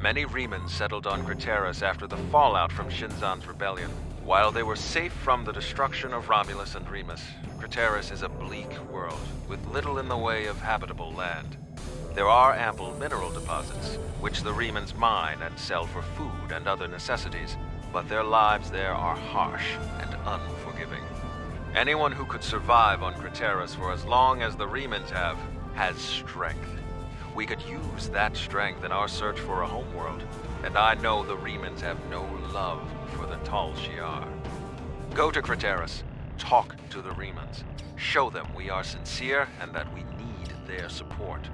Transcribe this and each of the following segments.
Many Remans settled on Crateris after the fallout from Shinzan's rebellion. While they were safe from the destruction of Romulus and Remus, Crateris is a bleak world with little in the way of habitable land. There are ample mineral deposits, which the Remans mine and sell for food and other necessities, but their lives there are harsh and unforgiving. Anyone who could survive on Crateris for as long as the Remans have, has strength. We could use that strength in our search for a homeworld, and I know the Remans have no love for the T'liss Light. Go to Crateris, talk to the Remans, show them we are sincere and that we need their support.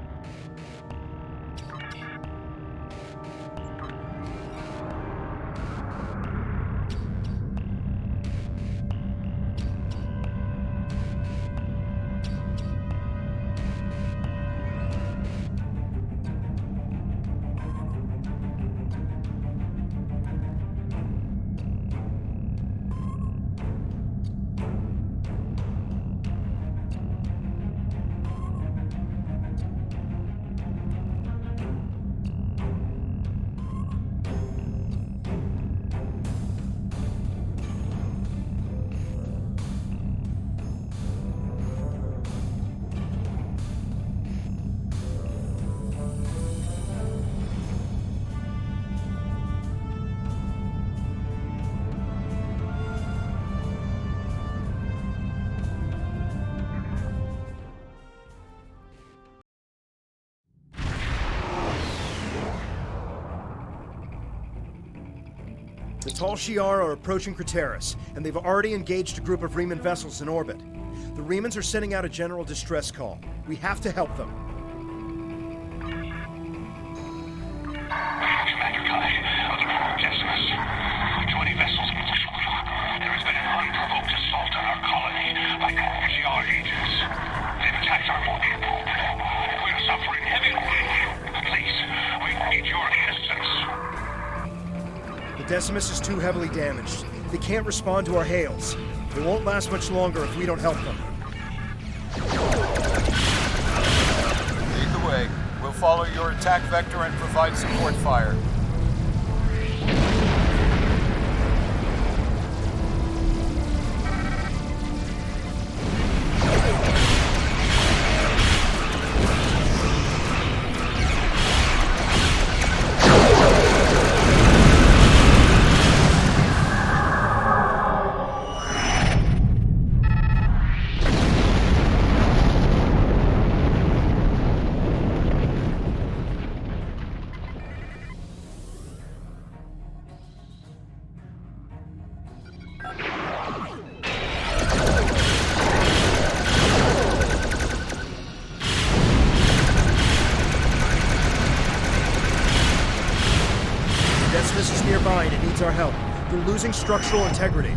The T'liss Light are approaching Crateris, and they've already engaged a group of Reman vessels in orbit. The Remans are sending out a general distress call. We have to help them. There has been an unprovoked assault on our colony by T'liss Light agents. They've attacked our people. We're suffering heavy loss. Please, we need your assistance. The Decimus is too heavily damaged. They can't respond to our hails. They won't last much longer if we don't help them. Lead the way. We'll follow your attack vector and provide support fire. Decimus is nearby and it needs our help. They're losing structural integrity.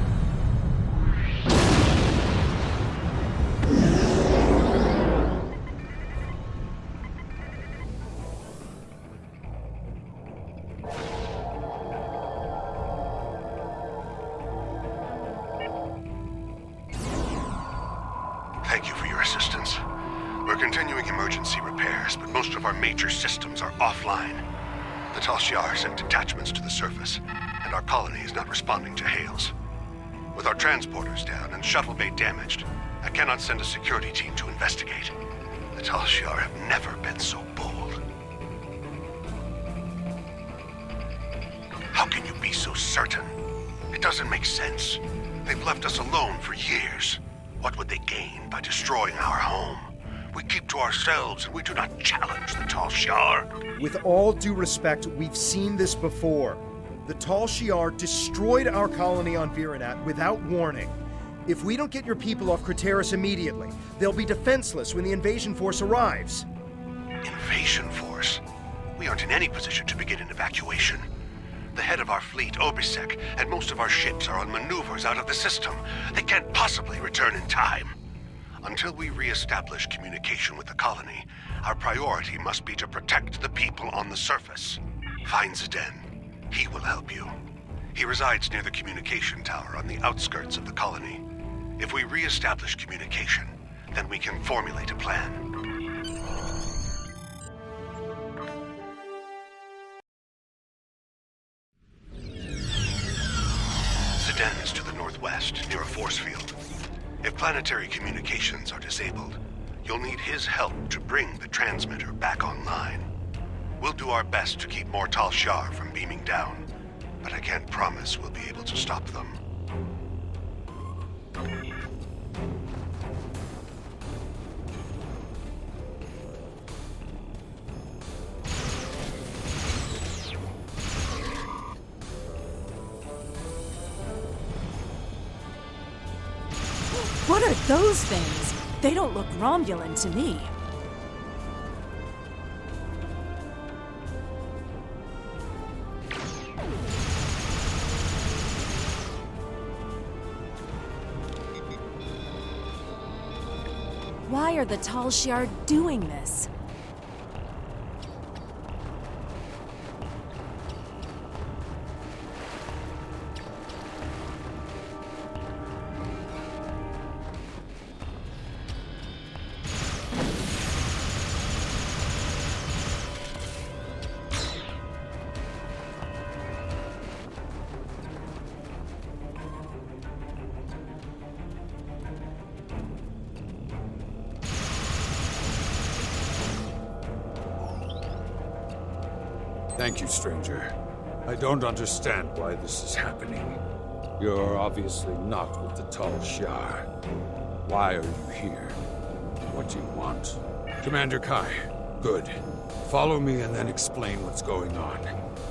Thank you for your assistance. We're continuing emergency repairs, but most of our major systems are offline. The T'liss Light sent detachments to the surface, and our colony is not responding to hails. With our transporters down and shuttle bay damaged, I cannot send a security team to investigate. The T'liss Light have never been so bold. How can you be so certain? It doesn't make sense. They've left us alone for years. What would they gain by destroying our home? We keep to ourselves and we do not challenge the T'liss Light. With all due respect, we've seen this before. The T'liss Light destroyed our colony on Virinat without warning. If we don't get your people off Crateris immediately, they'll be defenseless when the invasion force arrives. Invasion force? We aren't in any position to begin an evacuation. The head of our fleet, Obisek, and most of our ships are on maneuvers out of the system. They can't possibly return in time. Until we re-establish communication with the colony, our priority must be to protect the people on the surface. Find Zden. He will help you. He resides near the communication tower on the outskirts of the colony. If we re-establish communication, then we can formulate a plan. force field. If planetary communications are disabled, you'll need his help to bring the transmitter back online. We'll do our best to keep Mortal Shar from beaming down, but I can't promise we'll be able to stop them. What are those things? They don't look Romulan to me. Why are the T'liss Light doing this? Thank you, stranger. I don't understand why this is happening. You're obviously not with the T'liss Light. Why are you here? What do you want? Commander Kai, good. Follow me and then explain what's going on.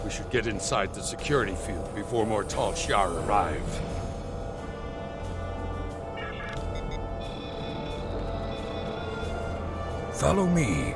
We should get inside the security field before more T'liss Light arrive. Follow me.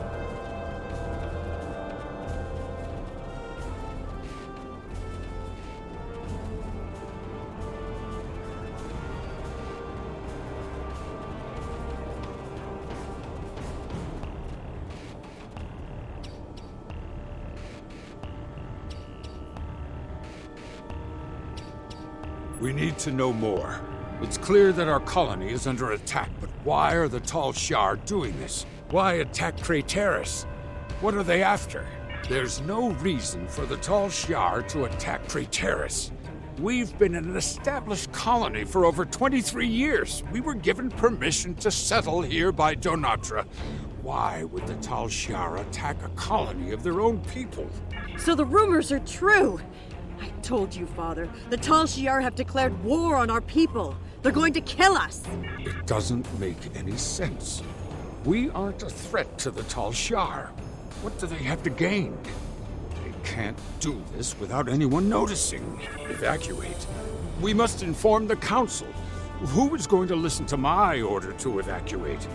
We need to know more. It's clear that our colony is under attack, but why are the T'liss Light doing this? Why attack Crateris? What are they after? There's no reason for the T'liss Light to attack Crateris. We've been an established colony for over 23 years. We were given permission to settle here by Donatra. Why would the T'liss Light attack a colony of their own people? So the rumors are true! I told you, Father. The T'liss Light have declared war on our people. They're going to kill us! It doesn't make any sense. We aren't a threat to the T'liss Light. What do they have to gain? They can't do this without anyone noticing. Evacuate. We must inform the Council. Who is going to listen to my order to evacuate?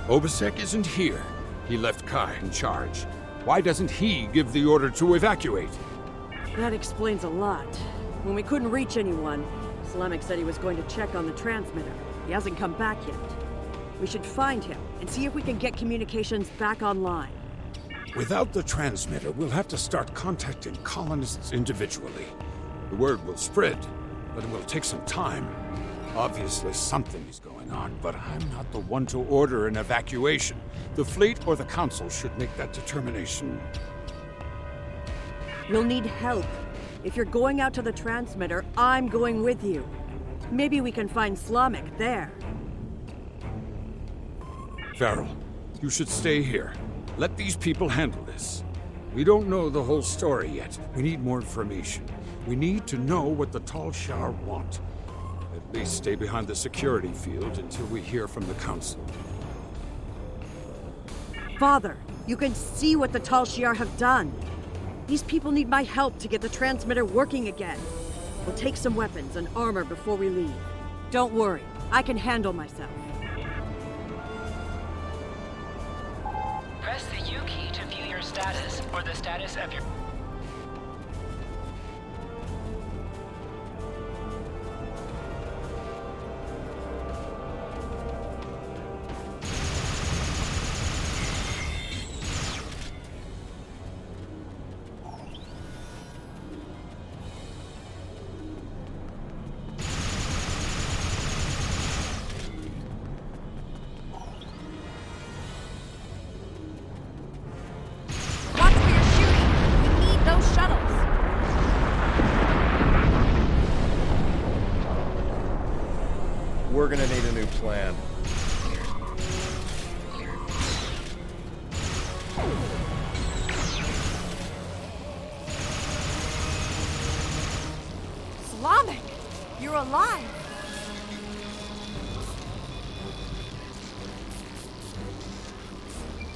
Obisek isn't here. He left Kai in charge. Why doesn't he give the order to evacuate? That explains a lot. When we couldn't reach anyone, Slamek said he was going to check on the transmitter. He hasn't come back yet. We should find him and see if we can get communications back online. Without the transmitter, we'll have to start contacting colonists individually. The word will spread, but it will take some time. Obviously, something is going on, but I'm not the one to order an evacuation. The fleet or the Council should make that determination. You'll need help. If you're going out to the transmitter, I'm going with you. Maybe we can find Slamek there. Farrell, you should stay here. Let these people handle this. We don't know the whole story yet. We need more information. We need to know what the T'liss Light want. At least stay behind the security field until we hear from the Council. Father, you can see what the T'liss Light have done. These people need my help to get the transmitter working again. We'll take some weapons and armor before we leave. Don't worry, I can handle myself. Press the U key to view your status, or the status of your...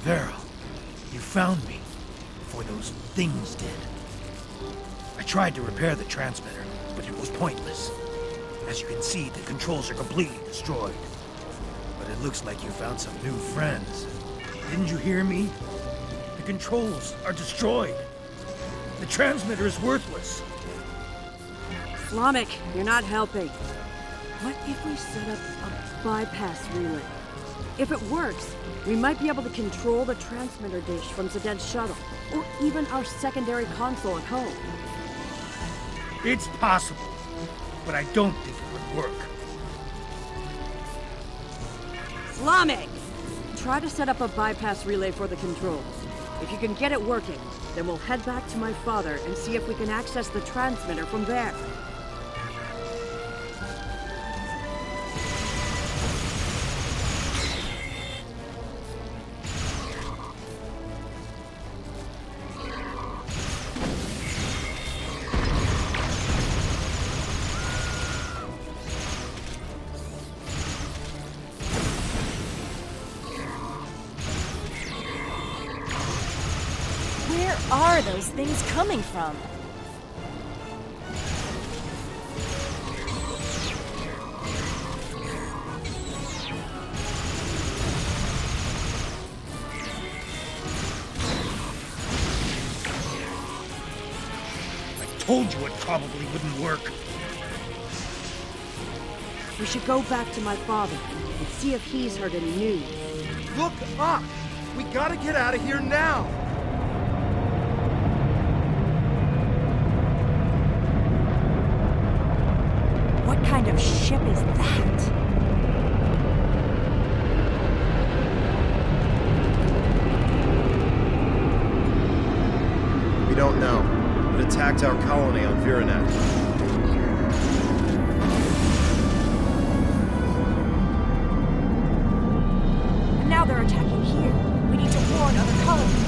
Varel, you found me before those things did. I tried to repair the transmitter, but it was pointless. As you can see, the controls are completely destroyed. But it looks like you found some new friends. Didn't you hear me? The controls are destroyed. The transmitter is worthless. Slamek, you're not helping. What if we set up a bypass relay? If it works, we might be able to control the transmitter dish from Zed's shuttle, or even our secondary console at home. It's possible, but I don't think it would work. Slamek! Try to set up a bypass relay for the controls. If you can get it working, then we'll head back to my father and see if we can access the transmitter from there. Where are those things coming from? I told you it probably wouldn't work. We should go back to my father and see if he's heard any news. Look up! We gotta get out of here now! What kind of ship is that? We don't know. It attacked our colony on Viranet. And now they're attacking here. We need to warn other colonies.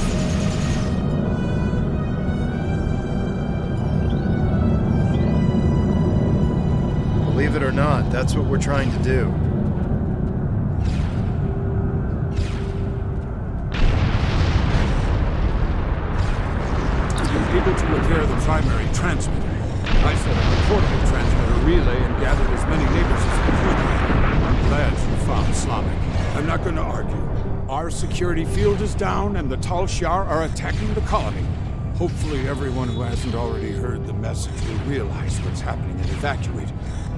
Believe it or not, that's what we're trying to do. You're able to repair the primary transmitter. I set up a portable transmitter relay and gathered as many neighbors as I could. I'm glad you found Slamek. I'm not going to argue. Our security field is down and the Tal Shiar are attacking the colony. Hopefully everyone who hasn't already heard the message will realize what's happening and evacuate.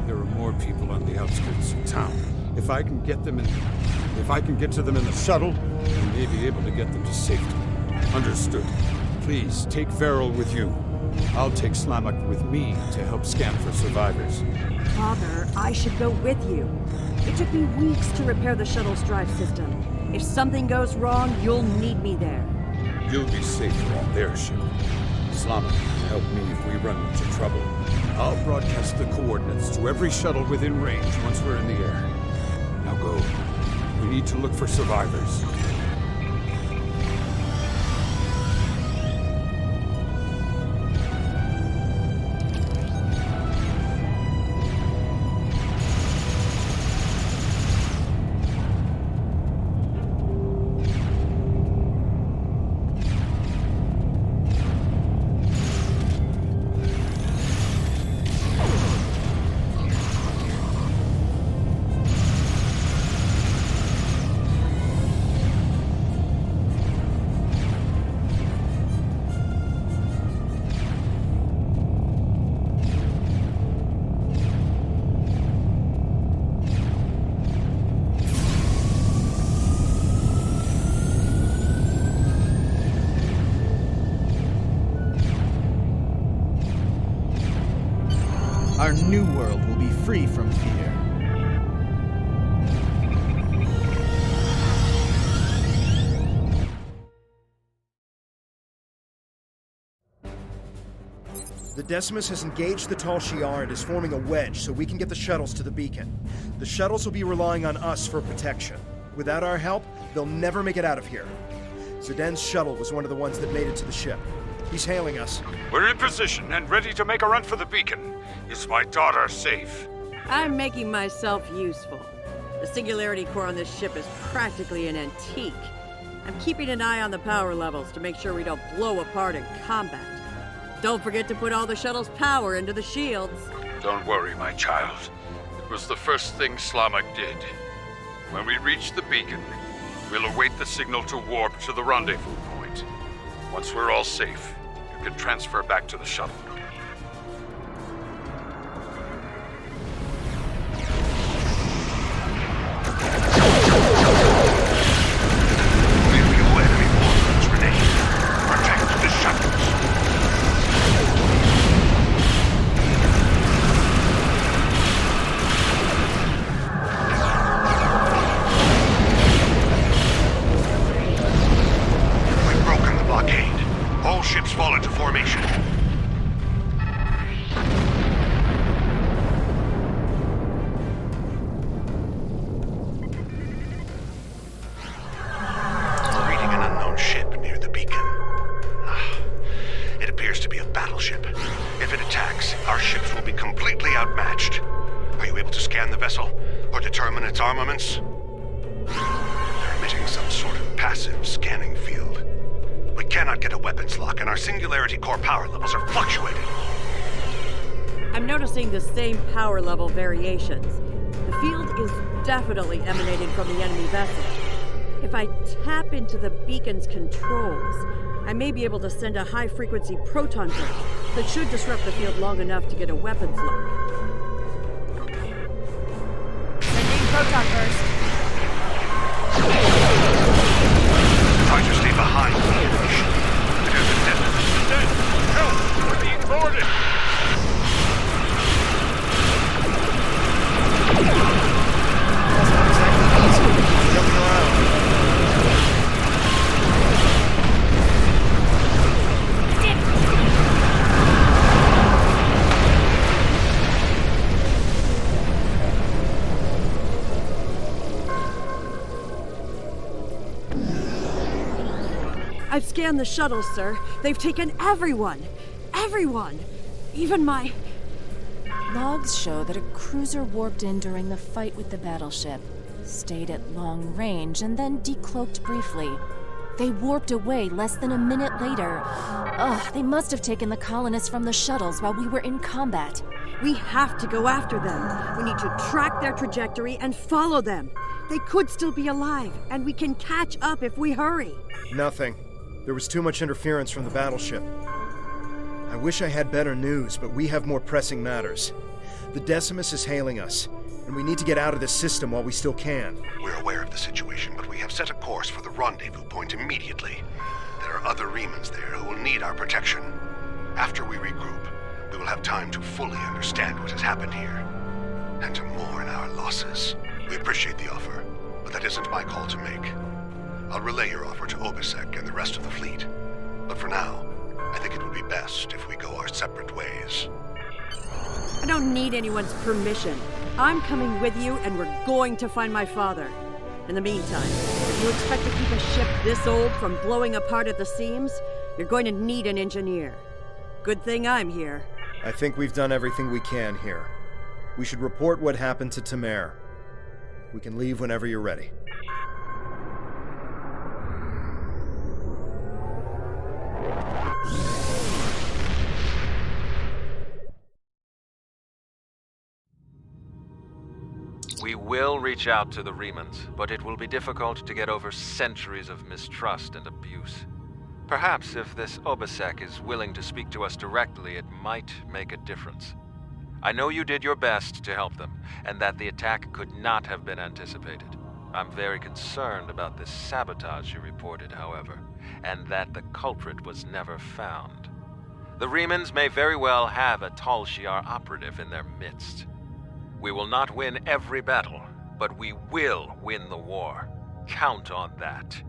There are more people on the outskirts of town. If I can get to them in the shuttle, I may be able to get them to safety. Understood. Please, take Varel with you. I'll take Slamek with me to help scan for survivors. Father, I should go with you. It took me weeks to repair the shuttle's drive system. If something goes wrong, you'll need me there. You'll be safer on their ship. Slamek can help me if we run into trouble. I'll broadcast the coordinates to every shuttle within range once we're in the air. Now go. We need to look for survivors. Our new world will be free from fear. The Decimus has engaged the Tal Shiar and is forming a wedge so we can get the shuttles to the beacon. The shuttles will be relying on us for protection. Without our help, they'll never make it out of here. Zed's shuttle was one of the ones that made it to the ship. He's hailing us. We're in position and ready to make a run for the beacon. Is my daughter safe? I'm making myself useful. The singularity core on this ship is practically an antique. I'm keeping an eye on the power levels to make sure we don't blow apart in combat. Don't forget to put all the shuttle's power into the shields. Don't worry, my child. It was the first thing Slamak did. When we reach the beacon, we'll await the signal to warp to the rendezvous point. Once we're all safe, you can transfer back to the shuttle. Armaments? They're emitting some sort of passive scanning field. We cannot get a weapons lock, and our singularity core power levels are fluctuating. I'm noticing the same power level variations. The field is definitely emanating from the enemy vessel. If I tap into the beacon's controls, I may be able to send a high-frequency proton burst that should disrupt the field long enough to get a weapons lock. Proton burst. Try to stay behind the ammunition. It isn't dead. It's dead. Help! We're being boarded! That's not exactly easy. Jumping around. I've scanned the shuttle, sir. They've taken everyone. Everyone. Even my... Logs show that a cruiser warped in during the fight with the battleship, stayed at long range, and then decloaked briefly. They warped away less than a minute later. Ugh, they must have taken the colonists from the shuttles while we were in combat. We have to go after them. We need to track their trajectory and follow them. They could still be alive, and we can catch up if we hurry. Nothing. There was too much interference from the battleship. I wish I had better news, but we have more pressing matters. The Decimus is hailing us, and we need to get out of this system while we still can. We're aware of the situation, but we have set a course for the rendezvous point immediately. There are other Remans there who will need our protection. After we regroup, we will have time to fully understand what has happened here, and to mourn our losses. We appreciate the offer, but that isn't my call to make. I'll relay your offer to Obisek and the rest of the fleet. But for now, I think it would be best if we go our separate ways. I don't need anyone's permission. I'm coming with you, and we're going to find my father. In the meantime, if you expect to keep a ship this old from blowing apart at the seams, you're going to need an engineer. Good thing I'm here. I think we've done everything we can here. We should report what happened to Tamer. We can leave whenever you're ready. We will reach out to the Remans, but it will be difficult to get over centuries of mistrust and abuse. Perhaps if this Obisek is willing to speak to us directly, it might make a difference. I know you did your best to help them, and that the attack could not have been anticipated. I'm very concerned about this sabotage you reported, however, and that the culprit was never found. The Remans may very well have a Tal Shiar operative in their midst. We will not win every battle, but we will win the war. Count on that.